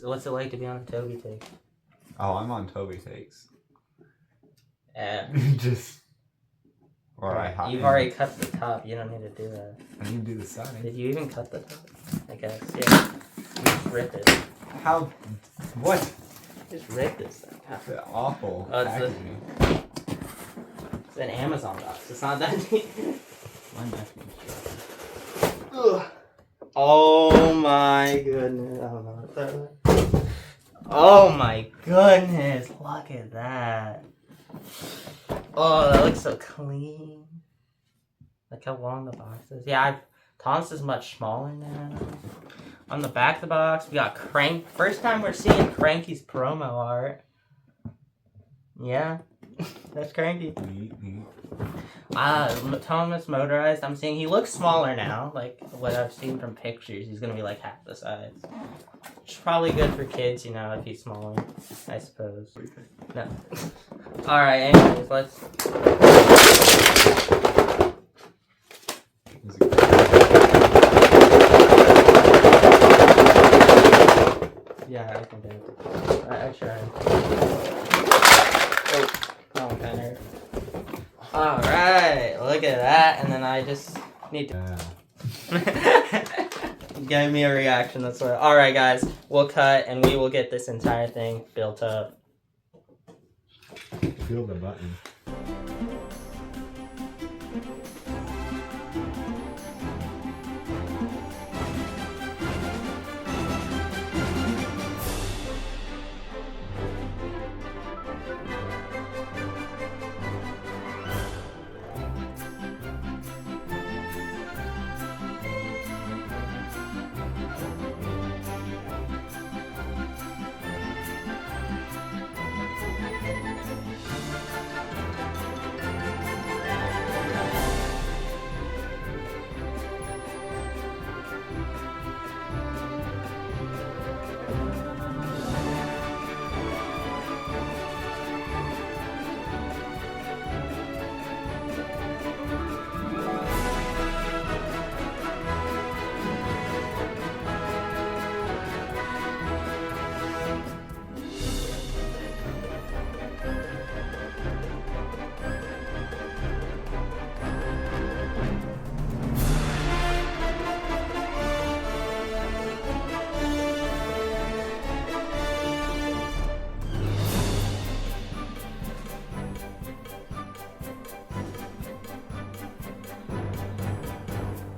What's it like to be on a Toby take? Oh, I'm on Toby takes. Yeah. Just. Or You've already cut the top. You don't need to do that. I need to do the side. Did you even cut the top? I guess. Yeah. You just rip it. How? What? Just rip this thing. That's awful. Oh, it's an Amazon box. It's not that deep. My nephew's Ugh. Oh my goodness. I don't know what that was. Oh my goodness. Look at that. Oh, that looks so clean. Look how long the box is. Yeah, Thomas is much smaller now. On the back of the box, we got Crank. First time we're seeing Cranky's promo art. Yeah, that's Cranky. Thomas motorized. I'm seeing he looks smaller now. Like what I've seen from pictures, he's gonna be like half the size. Which is probably good for kids, you know, if he's smaller. I suppose. No. All right. Anyways, let's. Yeah, I can do it. I tried. Oh, that one kind of hurt. Alright, look at that, and then I just need to... Give me a reaction, that's what... Alright guys, we'll cut, and we will get this entire thing built up. Feel the button.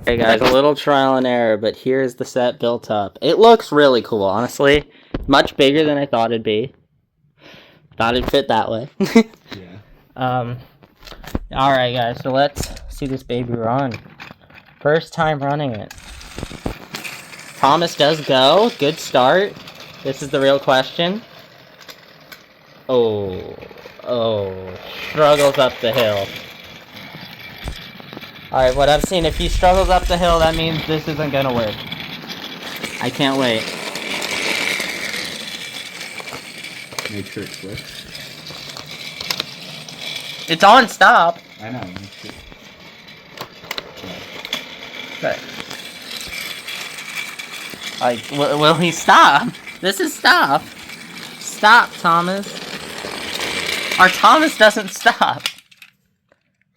Hey guys, a little trial and error, but here's the set built up. It looks really cool, honestly. Much bigger than I thought it'd be. Thought it'd fit that way. Yeah. Alright guys, so let's see this baby run. First time running it. Thomas does go. Good start. This is the real question. Oh. Struggles up the hill. Alright, what I've seen, if he struggles up the hill, that means this isn't gonna work. I can't wait. Make sure it flips. It's on stop. I know. Make sure. Okay. Like, will he stop? This is stop. Stop, Thomas. Our Thomas doesn't stop.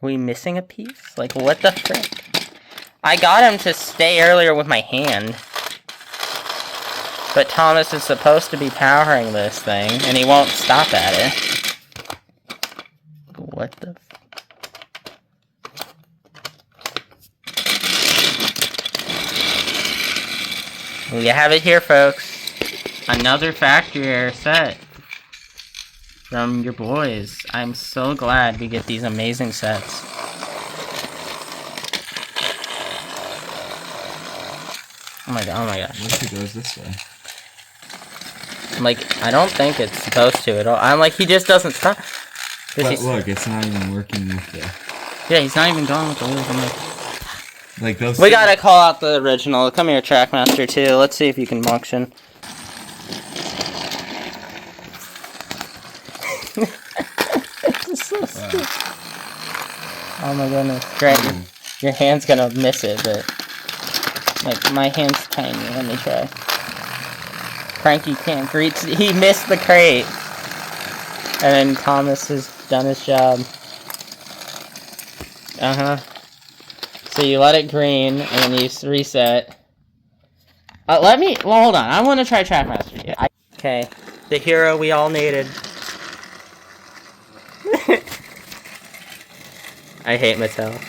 Are we missing a piece? Like, what the frick? I got him to stay earlier with my hand. But Thomas is supposed to be powering this thing, and he won't stop at it. What the... We have it here, folks. Another factory error set. From your boys. I'm so glad we get these amazing sets. Oh my gosh. What if it goes this way? Like, I don't think it's supposed to at all. I'm like, he just doesn't stop. But look, it's not even working with the... Yeah, he's not even going with the wheels. I'm like those... We gotta call out the original. Come here, Trackmaster 2. Let's see if you can function. So stupid. Oh my goodness. Great. Your hand's gonna miss it, but... Like, my hand's tiny. Let me try. Cranky can't reach. He missed the crate. And then Thomas has done his job. So you let it green, and then you reset. Hold on. I want to try Trackmaster. Okay. The hero we all needed. I hate Mattel.